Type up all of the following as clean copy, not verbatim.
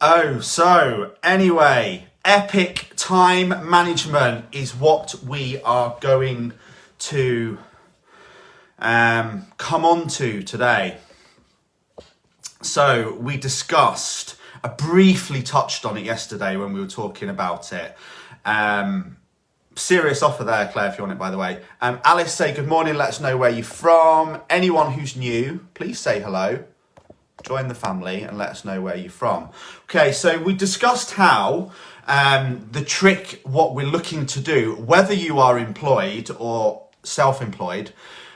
So anyway, epic time management is what we are going to come on to today. So we discussed, I briefly touched on it yesterday when we were talking about it. Serious offer there, Claire, if you want it, by the way. Alice, say good morning, let us know where you're from. Anyone who's new, please say hello. Join the family and let us know where you're from. Okay, so we discussed how the trick, what we're looking to do, whether you are employed or self-employed,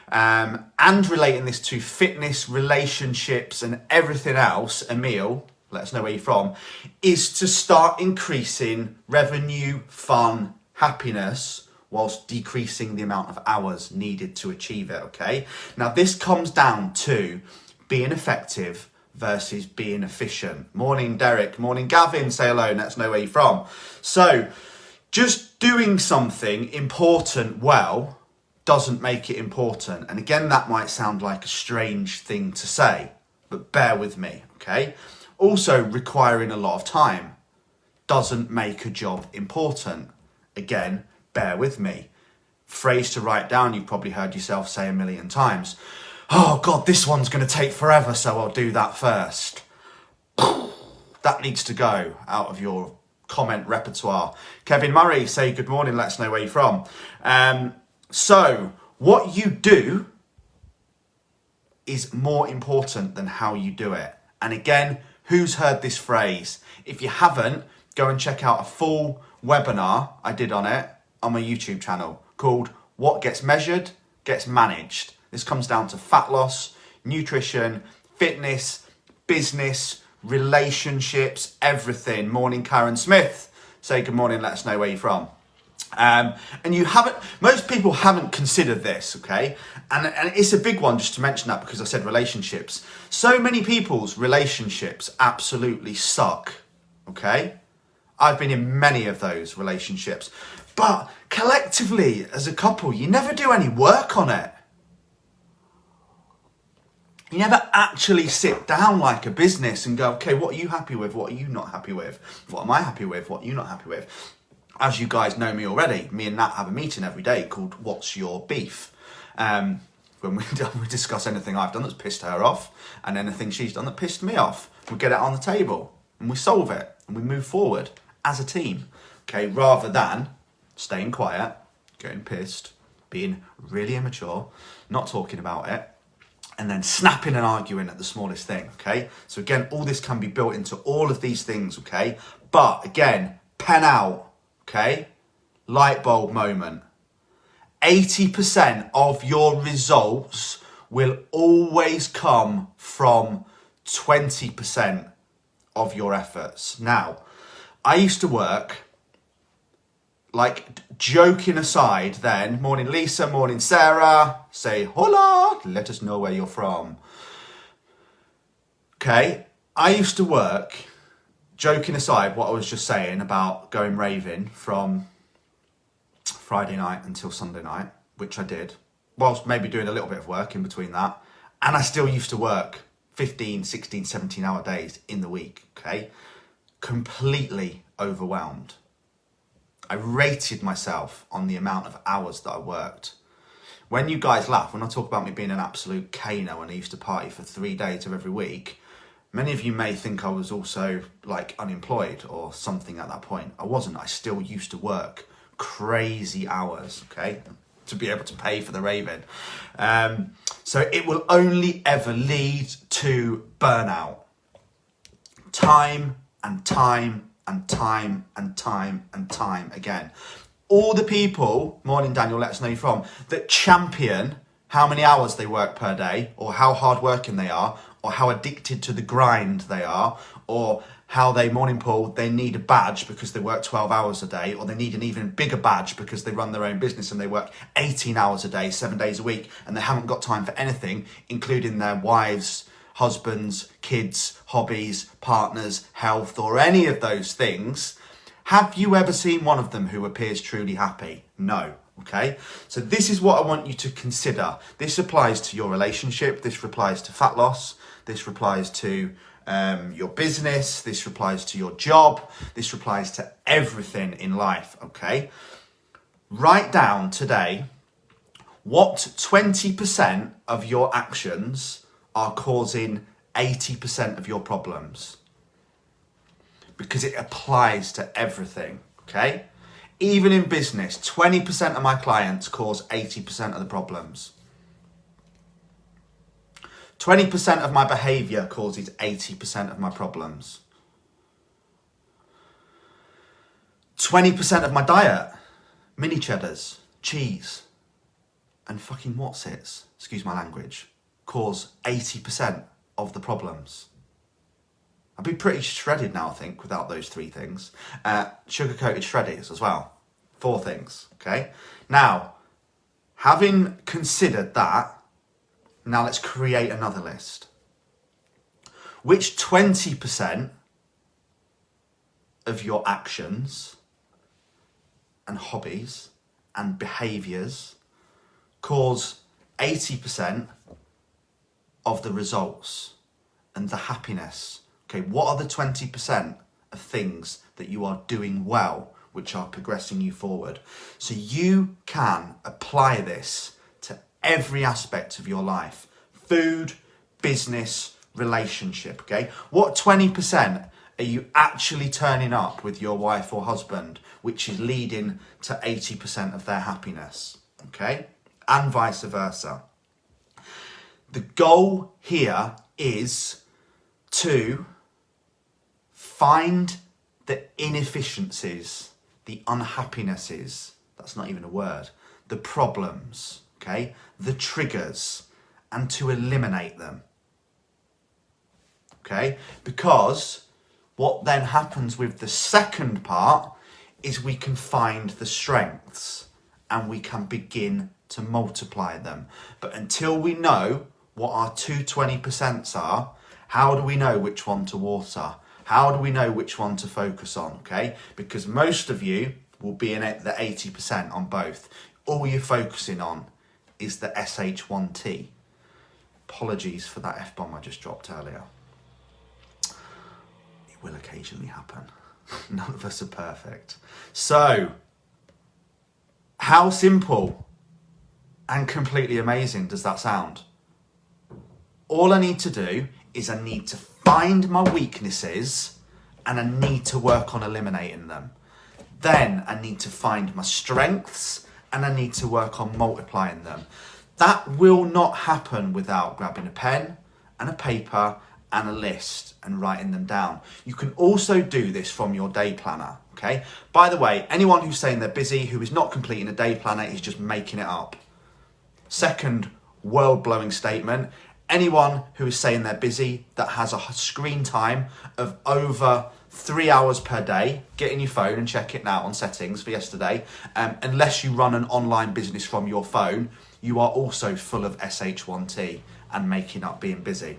and relating this to fitness, relationships and everything else, Emil, let us know where you're from, is to start increasing revenue, fun, happiness, whilst decreasing the amount of hours needed to achieve it, okay? Now this comes down to being effective versus being efficient. Morning, Derek. Morning, Gavin. Say hello. Let us know where you're from. So just doing something important well doesn't make it important. And again, that might sound like a strange thing to say, but bear with me, okay? Also, requiring a lot of time doesn't make a job important. Again, bear with me. Phrase to write down, you've probably heard yourself say a million times. Oh God, this one's going to take forever, so I'll do that first. That needs to go out of your comment repertoire. Kevin Murray, say good morning, let us know where you're from. So what you do is more important than how you do it. And again, who's heard this phrase? If you haven't, go and check out a full webinar I did on it on my YouTube channel called What Gets Measured Gets Managed. This comes down to fat loss, nutrition, fitness, business, relationships, everything. Morning, Karen Smith. Say good morning, let us know where you're from. And most people haven't considered this, okay? And it's a big one just to mention that because I said relationships. So many people's relationships absolutely suck, okay? I've been in many of those relationships. But collectively, as a couple, you never do any work on it. You never actually sit down like a business and go, okay, what are you happy with? What are you not happy with? What am I happy with? What are you not happy with? As you guys know me already, me and Nat have a meeting every day called What's Your Beef? When we discuss anything I've done that's pissed her off and anything she's done that pissed me off. We get it on the table and we solve it and we move forward as a team, okay? Rather than staying quiet, getting pissed, being really immature, not talking about it, and then snapping and arguing at the smallest thing, okay? So again, all this can be built into all of these things, okay? But again, pen out, okay? Light bulb moment. 80% of your results will always come from 20% of your efforts. Now, I used to work, like joking aside then, morning Lisa, morning Sarah, say hola, let us know where you're from. Okay, I used to work, joking aside what I was just saying about going raving from Friday night until Sunday night, which I did, whilst maybe doing a little bit of work in between that. And I still used to work 15, 16, 17 hour days in the week, okay? Completely overwhelmed. I rated myself on the amount of hours that I worked. When you guys laugh, when I talk about me being an absolute Kano and I used to party for 3 days of every week, many of you may think I was also like unemployed or something at that point. I wasn't. I still used to work crazy hours, okay, to be able to pay for the raving. So it will only ever lead to burnout. Time and time and time and time and time again. All the people, morning Daniel, let us know you're from, that champion how many hours they work per day, or how hard working they are, or how addicted to the grind they are, or how they, morning Paul, they need a badge because they work 12 hours a day, or they need an even bigger badge because they run their own business and they work 18 hours a day, 7 days a week, and they haven't got time for anything, including their wives, husbands, kids, hobbies, partners, health, or any of those things. Have you ever seen one of them who appears truly happy? No. Okay, so this is what I want you to consider. This applies to your relationship. This applies to fat loss. This applies to your business, this applies to your job, this applies to everything in life, okay? Write down today what 20% of your actions are causing 80% of your problems. Because it applies to everything, okay? Even in business, 20% of my clients cause 80% of the problems. 20% of my behavior causes 80% of my problems. 20% of my diet, mini cheddars, cheese, and fucking whatsits, excuse my language, cause 80% of the problems. I'd be pretty shredded now, I think, without those 3 things. Sugar-coated shreddies as well. 4 things, okay? Now, having considered that, now let's create another list. Which 20% of your actions and hobbies and behaviours cause 80% of the results and the happiness? Okay, what are the 20% of things that you are doing well, which are progressing you forward? So you can apply this to every aspect of your life. Food, business, relationship, okay? What 20% are you actually turning up with your wife or husband, which is leading to 80% of their happiness, okay? And vice versa. The goal here is to find the inefficiencies, the unhappinesses, that's not even a word, the problems, okay, the triggers, and to eliminate them, okay? Because what then happens with the second part is we can find the strengths and we can begin to multiply them. But until we know what our 20% are, how do we know which one to water? How do we know which one to focus on, okay? Because most of you will be in the 80% on both. All you're focusing on is the SH1T. Apologies for that F-bomb I just dropped earlier. It will occasionally happen. None of us are perfect. So, how simple and completely amazing does that sound? All I need to do is I need to find my weaknesses and I need to work on eliminating them. Then I need to find my strengths and I need to work on multiplying them. That will not happen without grabbing a pen and a paper and a list and writing them down. You can also do this from your day planner, okay? By the way, anyone who's saying they're busy, who is not completing a day planner, is just making it up. Second world-blowing statement, anyone who is saying they're busy that has a screen time of over 3 hours per day, get in your phone and check it now on settings for yesterday. Unless you run an online business from your phone, you are also full of SH1T and making up being busy.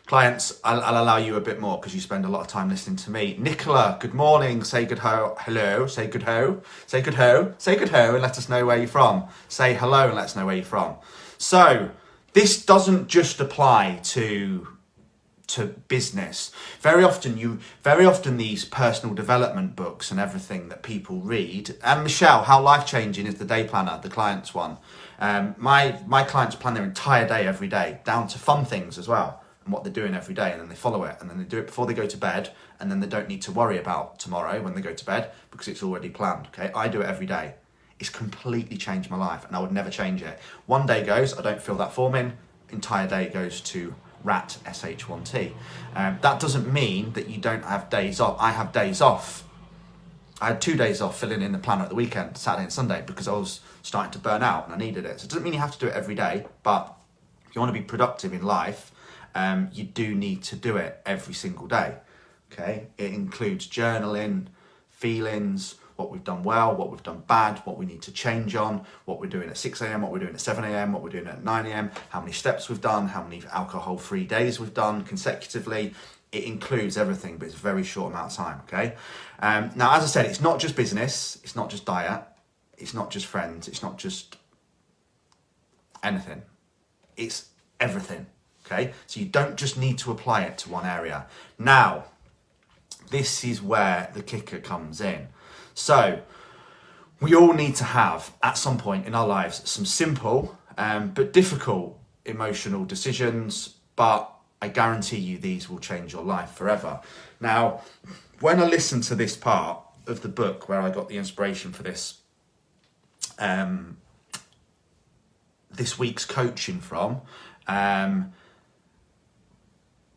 Clients, I'll allow you a bit more because you spend a lot of time listening to me. Nicola, good morning. Say good ho, hello. Say good ho. Say good ho. Say good ho and let us know where you're from. Say hello and let us know where you're from. So this doesn't just apply to business. Very often these personal development books and everything that people read. And Michelle, how life-changing is the day planner, the client's one? My clients plan their entire day every day, down to fun things as well, and what they're doing every day, and then they follow it, and then they do it before they go to bed, and then they don't need to worry about tomorrow when they go to bed because it's already planned, okay? I do it every day. It's completely changed my life, and I would never change it. One day goes, I don't feel that forming, entire day goes to rat SH1T. That doesn't mean that you don't have days off. I have days off. I had 2 days off filling in the planner at the weekend, Saturday and Sunday, because I was starting to burn out and I needed it. So it doesn't mean you have to do it every day, but if you want to be productive in life, you do need to do it every single day, okay? It includes journaling, feelings, what we've done well, what we've done bad, what we need to change on, what we're doing at 6 a.m, what we're doing at 7 a.m, what we're doing at 9 a.m, how many steps we've done, how many alcohol-free days we've done consecutively. It includes everything, but it's a very short amount of time, okay? Now, as I said, it's not just business, it's not just diet, it's not just friends, it's not just anything. It's everything, Okay, so you don't just need to apply it to one area. Now, this is where the kicker comes in. So, we all need to have, at some point in our lives, some simple but difficult emotional decisions, but I guarantee you these will change your life forever. Now, when I listened to this part of the book where I got the inspiration for this this week's coaching from,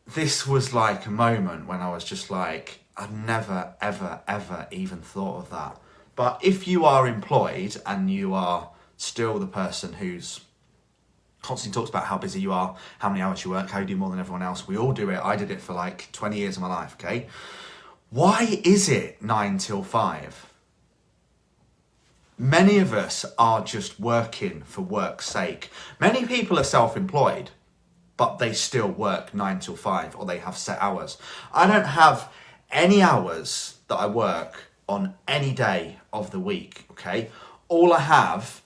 this was like a moment when I was just like, I'd never, ever, ever even thought of that. But if you are employed and you are still the person who's constantly talks about how busy you are, how many hours you work, how you do more than everyone else, we all do it. I did it for like 20 years of my life, okay? Why is it 9 till 5? Many of us are just working for work's sake. Many people are self-employed, but they still work 9 till 5, or they have set hours. I don't have any hours that I work on any day of the week, okay? All I have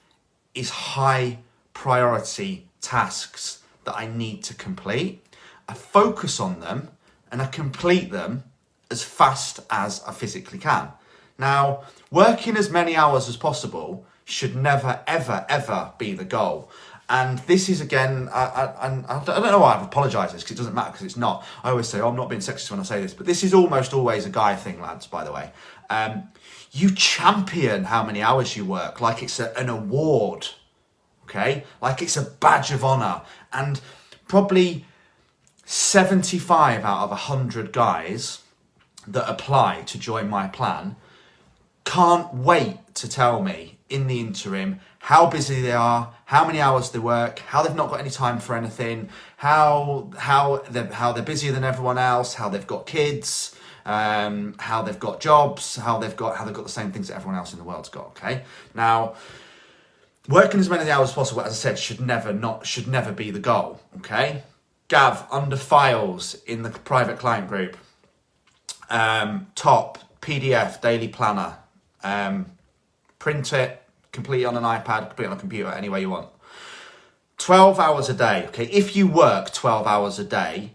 is high priority tasks that I need to complete. I focus on them and I complete them as fast as I physically can. Now, working as many hours as possible should never, ever, ever be the goal. And this is, again, I don't know why I've apologised this, because it doesn't matter, because it's not. I always say, oh, I'm not being sexist when I say this, but this is almost always a guy thing, lads, by the way. You champion how many hours you work like it's an award, okay? Like it's a badge of honour. And probably 75 out of 100 guys that apply to join my plan can't wait to tell me in the interim how busy they are, how many hours they work, how they've not got any time for anything, how they're busier than everyone else, how they've got kids, how they've got jobs, how they've got the same things that everyone else in the world's got. Okay, now working as many hours as possible, as I said, should never be the goal. Okay, Gav, under files in the private client group, top PDF daily planner, print it, complete it on an iPad, complete it on a computer, any way you want. 12 hours a day. Okay, if you work 12 hours a day,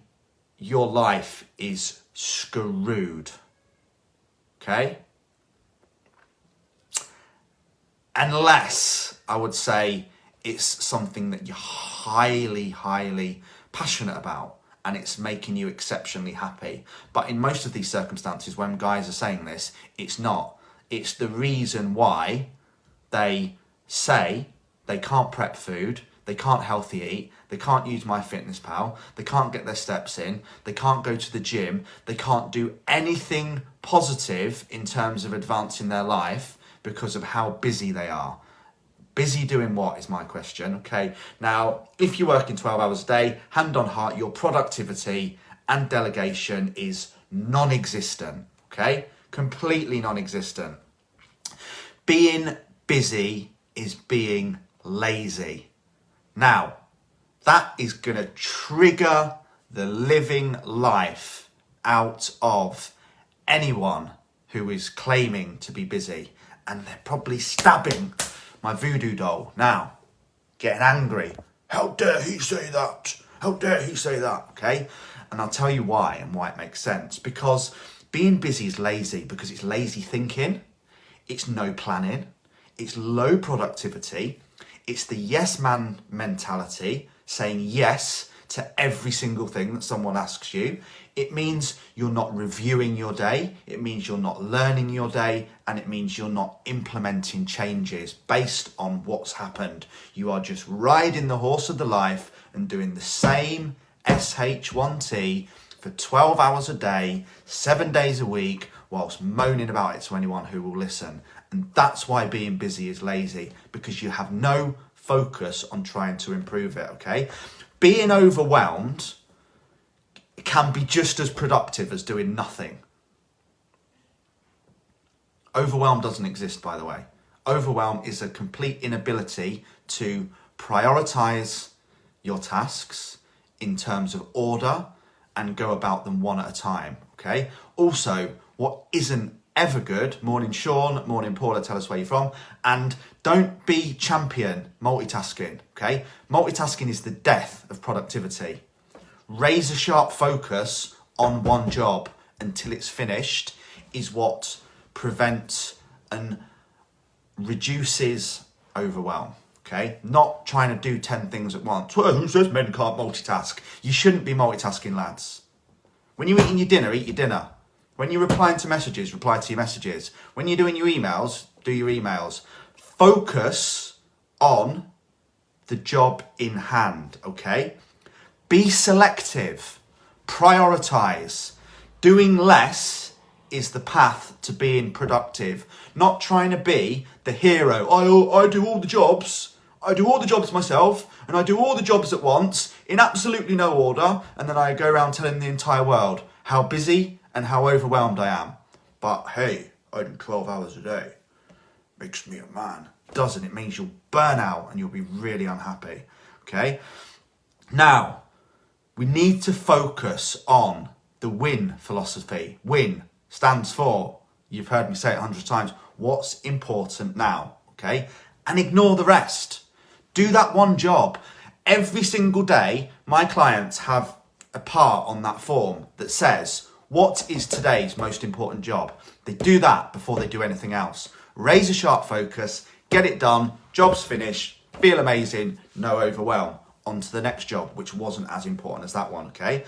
your life is screwed. Okay? Unless, I would say, it's something that you're highly, highly passionate about and it's making you exceptionally happy. But in most of these circumstances, when guys are saying this, it's not. It's the reason why they say they can't prep food, they can't healthy eat, they can't use MyFitnessPal, they can't get their steps in, they can't go to the gym, they can't do anything positive in terms of advancing their life because of how busy they are. Busy doing what is my question, okay? Now, if you're working 12 hours a day, hand on heart, your productivity and delegation is non-existent, okay? Completely non-existent. Being busy is being lazy. Now, that is going to trigger the living life out of anyone who is claiming to be busy. And they're probably stabbing my voodoo doll now, getting angry. How dare he say that? How dare he say that? Okay? And I'll tell you why and why it makes sense. Because being busy is lazy, because it's lazy thinking, it's no planning, it's low productivity, it's the yes man mentality, saying yes to every single thing that someone asks you. It means you're not reviewing your day, it means you're not learning your day, and it means you're not implementing changes based on what's happened. You are just riding the horse of the life and doing the same SH1T for 12 hours a day, 7 days a week, whilst moaning about it to anyone who will listen. And that's why being busy is lazy, because you have no focus on trying to improve it, okay? Being overwhelmed can be just as productive as doing nothing. Overwhelm doesn't exist, by the way. Overwhelm is a complete inability to prioritize your tasks in terms of order and go about them one at a time, okay? Also, what isn't ever good, morning Sean, morning Paula, tell us where you're from, and don't be champion multitasking, okay? Multitasking is the death of productivity. razor sharp focus on one job until it's finished is what prevents and reduces overwhelm. Okay, not trying to do 10 things at once. Well, who says men can't multitask? You shouldn't be multitasking, lads. When you're eating your dinner, eat your dinner. When you're replying to messages, reply to your messages. When you're doing your emails, do your emails. Focus on the job in hand, okay? Be selective. Prioritize. Doing less is the path to being productive. Not trying to be the hero. I do all the jobs. I do all the jobs myself, and I do all the jobs at once in absolutely no order, and then I go around telling the entire world how busy and how overwhelmed I am. But hey, I do 12 hours a day. Makes me a man. Doesn't. It means you'll burn out and you'll be really unhappy. Okay? Now, we need to focus on the WIN philosophy. WIN stands for, you've heard me say it 100 times, what's important now. Okay? And ignore the rest. Do that one job. Every single day, my clients have a part on that form that says, what is today's most important job? They do that before they do anything else. Razor sharp focus, get it done, job's finished, feel amazing, no overwhelm. On to the next job, which wasn't as important as that one, okay?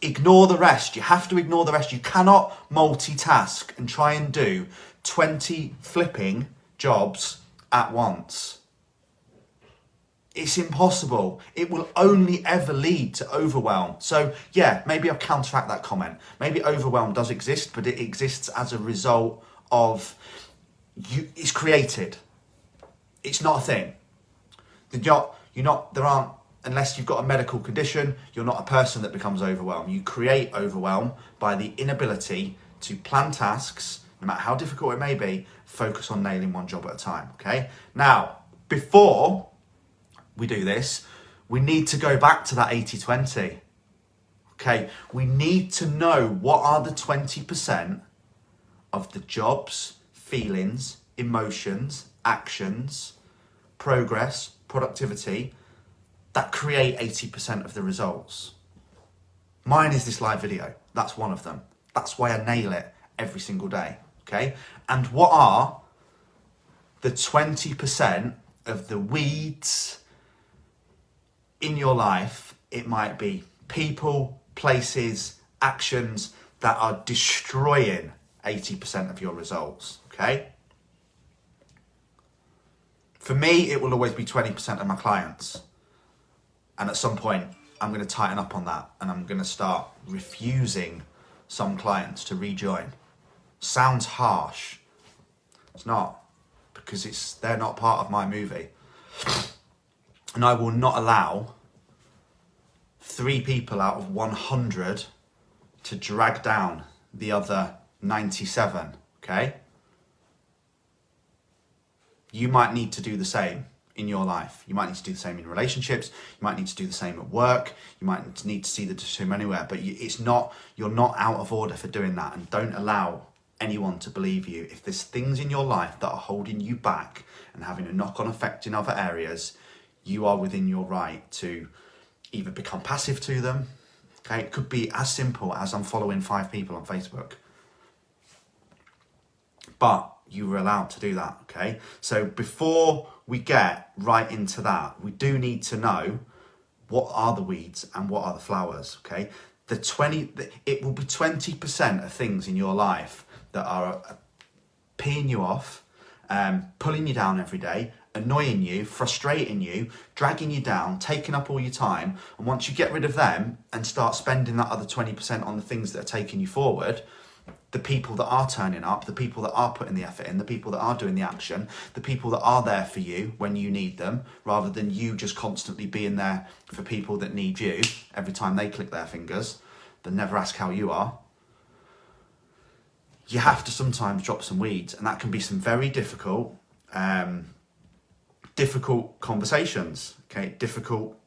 Ignore the rest. You have to ignore the rest. You cannot multitask and try and do 20 flipping jobs at once. It's impossible. It will only ever lead to overwhelm. So yeah, maybe I'll counteract that comment. Maybe overwhelm does exist, but it exists as a result of it's created. It's not a thing. Unless you've got a medical condition, you're not a person that becomes overwhelmed. You create overwhelm by the inability to plan tasks, no matter how difficult it may be, focus on nailing one job at a time, okay? Now, before we do this, we need to go back to that 80-20. Okay, we need to know what are the 20% of the jobs, feelings, emotions, actions, progress, productivity that create 80% of the results. Mine is this live video. That's one of them. That's why I nail it every single day, okay? And what are the 20% of the weeds in your life? It might be people, places, actions that are destroying 80% of your results, okay? For me, it will always be 20% of my clients. And at some point, I'm going to tighten up on that and I'm going to start refusing some clients to rejoin. Sounds harsh. It's not, because they're not part of my movie. And I will not allow 3 people out of 100 to drag down the other 97, okay? You might need to do the same in your life. You might need to do the same in relationships. You might need to do the same at work. You might need to see the two anywhere, but you're not out of order for doing that. And don't allow anyone to believe you. If there's things in your life that are holding you back and having a knock-on effect in other areas, you are within your right to either become passive to them. Okay, it could be as simple as I'm following 5 people on Facebook. But you were allowed to do that, okay? So before we get right into that, we do need to know what are the weeds and what are the flowers, okay? It will be 20% of things in your life that are peeing you off, pulling you down every day, annoying you, frustrating you, dragging you down, taking up all your time. And once you get rid of them and start spending that other 20% on the things that are taking you forward, the people that are turning up, the people that are putting the effort in, the people that are doing the action, the people that are there for you when you need them, rather than you just constantly being there for people that need you every time they click their fingers, they never ask how you are. You have to sometimes drop some weeds, and that can be some very difficult conversations, okay, difficult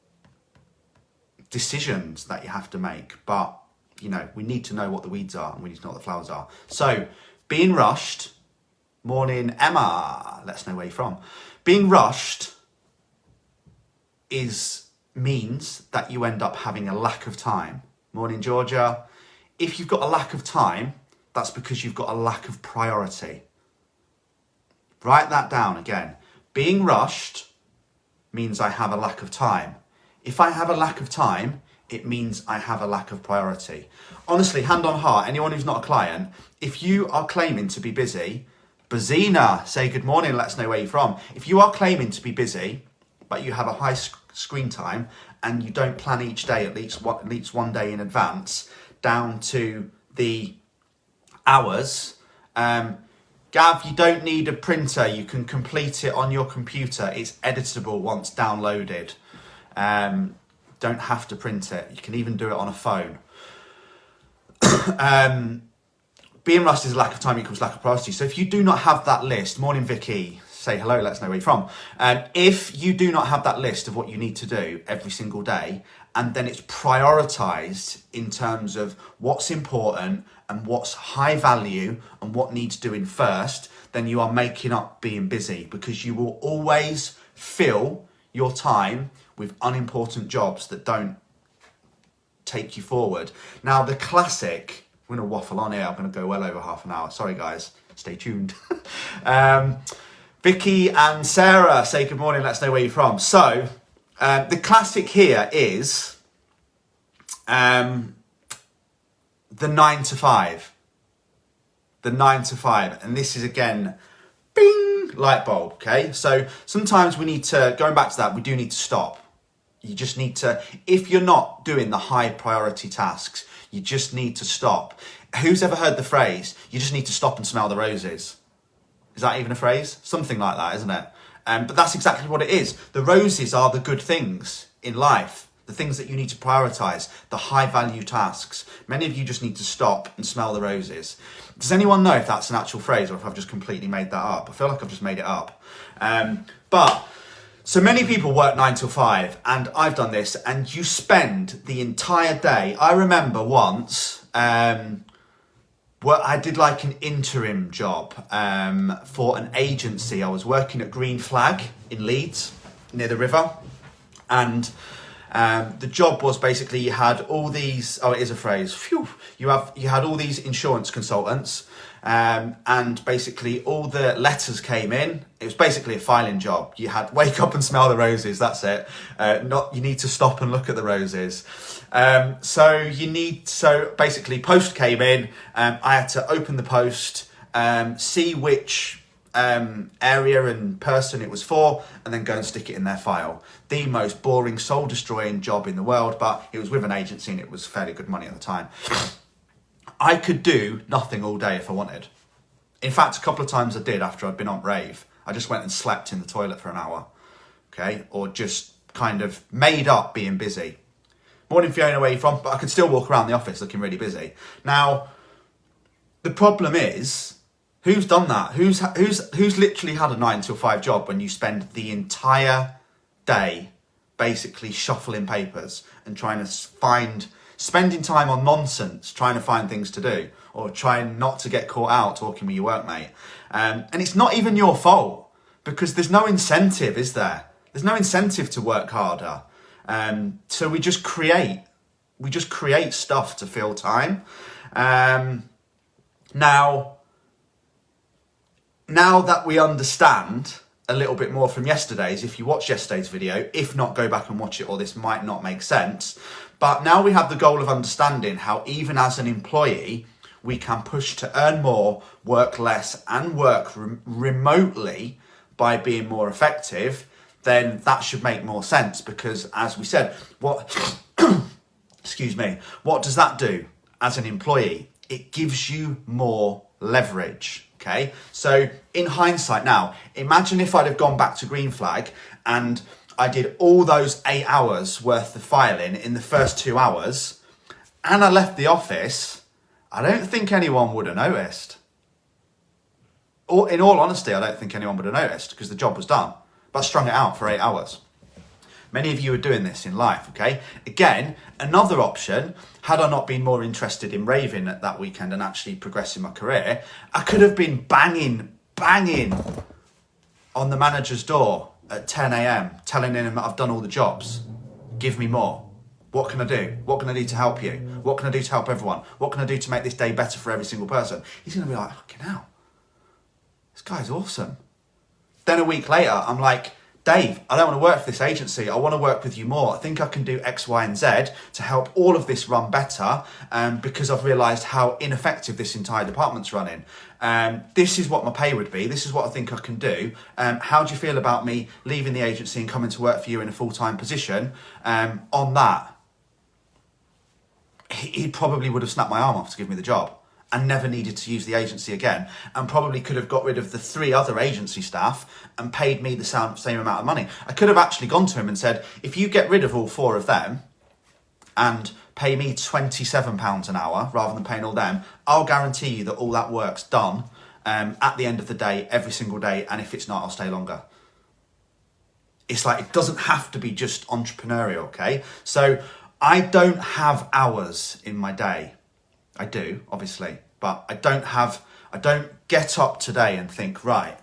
decisions that you have to make, but we need to know what the weeds are and we need to know what the flowers are. So, being rushed, morning Emma, let us know where you're from. Being rushed is means that you end up having a lack of time. Morning, Georgia. If you've got a lack of time, that's because you've got a lack of priority. Write that down again. Being rushed means I have a lack of time. If I have a lack of time, it means I have a lack of priority. Honestly, hand on heart, anyone who's not a client, if you are claiming to be busy, Bazina, say good morning, let us know where you're from. If you are claiming to be busy, but you have a high screen time and you don't plan each day at least one day in advance down to the hours, Gav, you don't need a printer. You can complete it on your computer. It's editable once downloaded. Don't have to print it. You can even do it on a phone. Being rushed is a lack of time equals lack of priority. So if you do not have that list, morning Vicky, say hello, let us know where you're from. If you do not have that list of what you need to do every single day, and then it's prioritized in terms of what's important and what's high value and what needs doing first, then you are making up being busy, because you will always fill your time with unimportant jobs that don't take you forward. Now, the classic, I'm going to waffle on here, I'm going to go well over half an hour. Sorry, guys, stay tuned. Vicky and Sarah say good morning, let us know where you're from. So, the classic here is the 9 to 5. The 9 to 5. And this is, again, bing, light bulb, okay? So sometimes we need to, going back to that, we do need to stop. You just need to, if you're not doing the high priority tasks, you just need to stop. Who's ever heard the phrase, you just need to stop and smell the roses? Is that even a phrase? Something like that, isn't it? But that's exactly what it is. The roses are the good things in life, the things that you need to prioritize, the high value tasks. Many of you just need to stop and smell the roses. Does anyone know if that's an actual phrase or if I've just completely made that up? I feel like I've just made it up. So many people work 9 till 5, and I've done this, and you spend the entire day. I remember once, I did like an interim job for an agency. I was working at Green Flag in Leeds, near the river. And the job was basically, you had all these, it is a phrase, you had all these insurance consultants, and basically all the letters came in. It was basically a filing job. You had wake up and smell the roses, that's it. You need to stop and look at the roses. So basically post came in, I had to open the post, see which area and person it was for, and then go and stick it in their file. The most boring, soul destroying job in the world, but it was with an agency and it was fairly good money at the time. I could do nothing all day if I wanted. In fact, a couple of times I did after I'd been on rave. I just went and slept in the toilet for an hour, okay? Or just kind of made up being busy. Morning Fiona, where you from? But I could still walk around the office looking really busy. Now, the problem is, who's done that? Who's literally had a 9 till 5 job when you spend the entire day basically shuffling papers and trying to spending time on nonsense, trying to find things to do, or trying not to get caught out talking with your workmate. And it's not even your fault, because there's no incentive, is there? There's no incentive to work harder. So we just create stuff to fill time. Now that we understand a little bit more from yesterday's, if you watch yesterday's video, if not, go back and watch it, or this might not make sense. But now we have the goal of understanding how, even as an employee, we can push to earn more, work less, and work remotely by being more effective, then that should make more sense. Because, as we said, what does that do as an employee? It gives you more leverage, okay? So in hindsight now, imagine if I'd have gone back to Green Flag and I did all those 8 hours worth of filing in the first 2 hours, and I left the office, I don't think anyone would have noticed. Or, in all honesty, I don't think anyone would have noticed, because the job was done. But I strung it out for 8 hours. Many of you are doing this in life, okay? Again, another option, had I not been more interested in raving at that weekend and actually progressing my career, I could have been banging on the manager's door at 10 a.m, telling him that I've done all the jobs. Give me more. What can I do? What can I do to help you? What can I do to help everyone? What can I do to make this day better for every single person? He's going to be like, fucking hell, this guy's awesome. Then a week later, I'm like, Dave, I don't want to work for this agency. I want to work with you more. I think I can do X, Y, and Z to help all of this run better because I've realised how ineffective this entire department's running. This is what my pay would be. This is what I think I can do. How do you feel about me leaving the agency and coming to work for you in a full-time position? On that, he probably would have snapped my arm off to give me the job and never needed to use the agency again, and probably could have got rid of the 3 other agency staff and paid me the same amount of money. I could have actually gone to him and said, if you get rid of all 4 of them and pay me £27 an hour rather than paying all them, I'll guarantee you that all that work's done at the end of the day, every single day, and if it's not, I'll stay longer. It's like, it doesn't have to be just entrepreneurial, okay? So I don't have hours in my day. I do, obviously, but I don't get up today and think, right,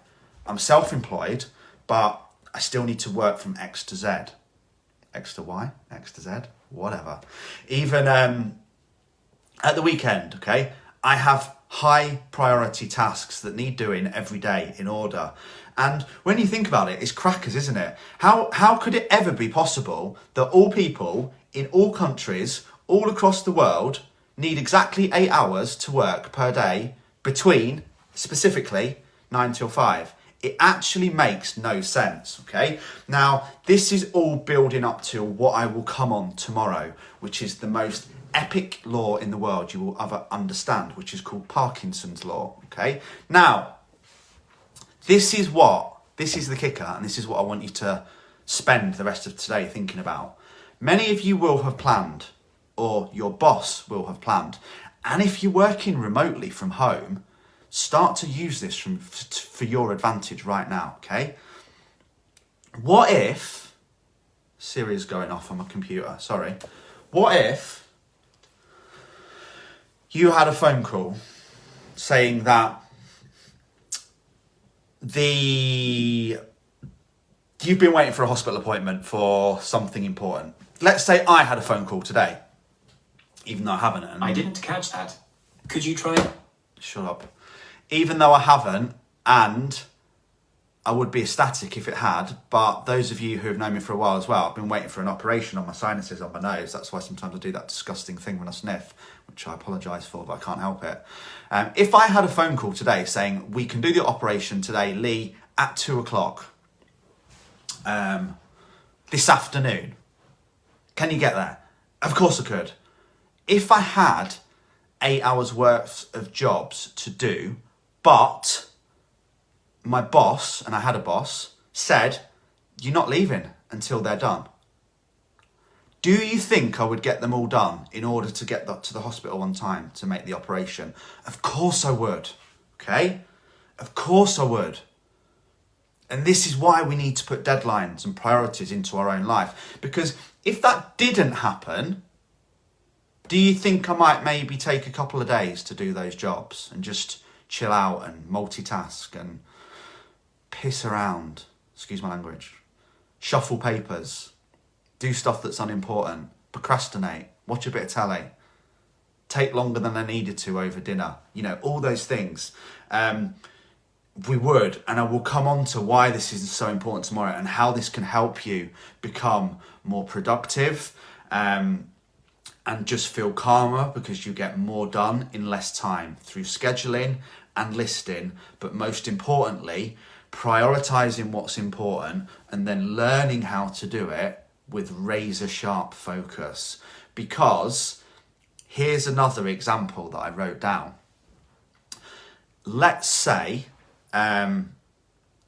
I'm self-employed, but I still need to work from X to Z. X to Y, X to Z, whatever. Even at the weekend, okay, I have high priority tasks that need doing every day in order. And when you think about it, it's crackers, isn't it? How could it ever be possible that all people in all countries, all across the world, need exactly 8 hours to work per day between, specifically, 9 till 5? It actually makes no sense, okay? Now, this is all building up to what I will come on tomorrow, which is the most epic law in the world you will ever understand, which is called Parkinsons Law, okay? Now, this is the kicker, and this is what I want you to spend the rest of today thinking about. Many of you will have planned, or your boss will have planned. And if you're working remotely from home, start to use this for your advantage right now, okay? What if, Siri's going off on my computer, sorry. What if you had a phone call saying that you've been waiting for a hospital appointment for something important. Let's say I had a phone call today, even though I haven't. And I didn't catch that. Could you try? Shut up. Even though I haven't, and I would be ecstatic if it had, but those of you who have known me for a while as well, I've been waiting for an operation on my sinuses, on my nose. That's why sometimes I do that disgusting thing when I sniff, which I apologise for, but I can't help it. If I had a phone call today saying, we can do the operation today, Lee, at 2:00 this afternoon, can you get there? Of course I could. If I had 8 hours worth of jobs to do, but my boss, and I had a boss, said, you're not leaving until they're done. Do you think I would get them all done in order to get to the hospital on time to make the operation? Of course I would, okay? Of course I would. And this is why we need to put deadlines and priorities into our own life. Because if that didn't happen, do you think I might maybe take a couple of days to do those jobs and just chill out and multitask and piss around, excuse my language, shuffle papers, do stuff that's unimportant, procrastinate, watch a bit of telly, take longer than I needed to over dinner, you know, all those things. We would, and I will come on to why this is so important tomorrow and how this can help you become more productive and just feel calmer because you get more done in less time through scheduling and listing, but most importantly, prioritizing what's important and then learning how to do it with razor sharp focus. Because here's another example that I wrote down. Let's say, and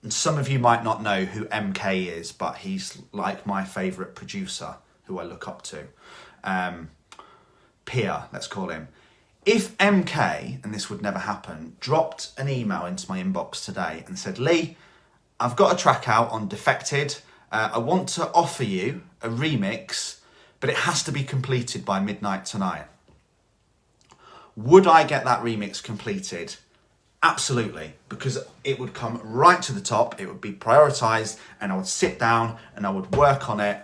some of you might not know who MK is, but he's like my favourite producer who I look up to. Peer, let's call him. If MK, and this would never happen, dropped an email into my inbox today and said, Lee, I've got a track out on Defected. I want to offer you a remix, but it has to be completed by midnight tonight. Would I get that remix completed? Absolutely, because it would come right to the top, it would be prioritised, and I would sit down and I would work on it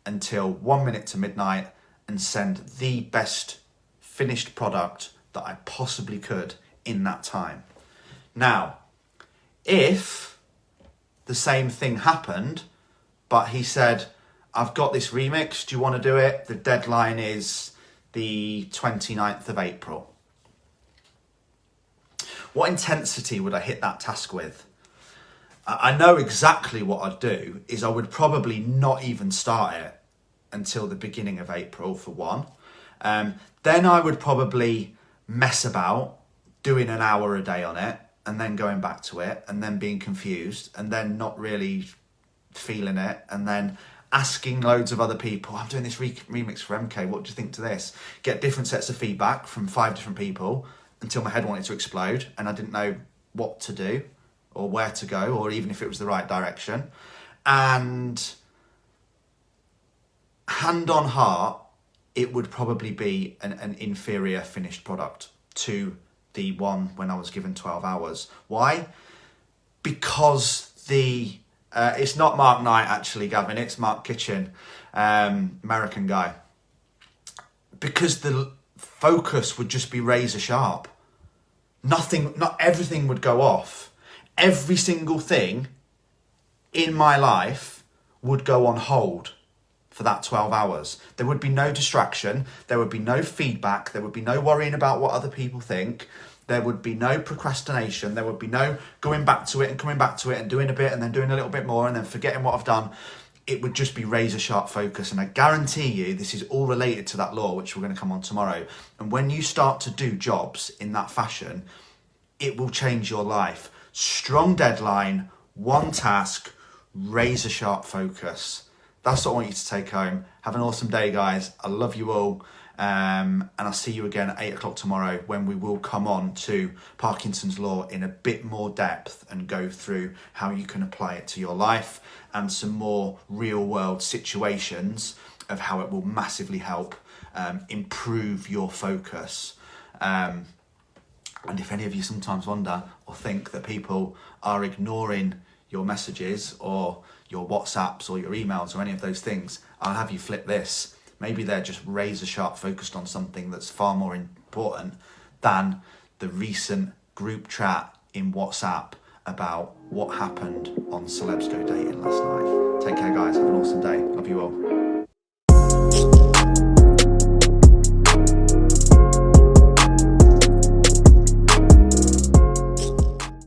until 1 minute to midnight and send the best finished product that I possibly could in that time. Now, if the same thing happened, but he said, I've got this remix, do you want to do it? The deadline is the 29th of April. What intensity would I hit that task with? I know exactly what I'd do is I would probably not even start it until the beginning of April for one. Then I would probably mess about doing an hour a day on it and then going back to it and then being confused and then not really feeling it and then asking loads of other people, I'm doing this remix for MK, what do you think to this? Get different sets of feedback from 5 different people until my head wanted to explode and I didn't know what to do or where to go or even if it was the right direction. And hand on heart, it would probably be an inferior finished product to the one when I was given 12 hours. Why? Because it's not Mark Knight actually, Gavin, it's Mark Kitchen, American guy. Because the focus would just be razor sharp. Not everything would go off. Every single thing in my life would go on hold for that 12 hours. There would be no distraction. There would be no feedback. There would be no worrying about what other people think. There would be no procrastination. There would be no going back to it and coming back to it and doing a bit and then doing a little bit more and then forgetting what I've done. It would just be razor sharp focus. And I guarantee you this is all related to that law, which we're going to come on tomorrow. And when you start to do jobs in that fashion, it will change your life. Strong deadline, one task, razor sharp focus. That's what I want you to take home. Have an awesome day, guys. I love you all. And I'll see you again at 8 o'clock tomorrow when we will come on to Parkinson's Law in a bit more depth and go through how you can apply it to your life and some more real world situations of how it will massively help improve your focus. And if any of you sometimes wonder or think that people are ignoring your messages or your WhatsApps or your emails or any of those things, I'll have you flip this. Maybe they're just razor sharp focused on something that's far more important than the recent group chat in WhatsApp about what happened on Celebs Go Dating last night. Take care, guys. Have an awesome day. Love you all.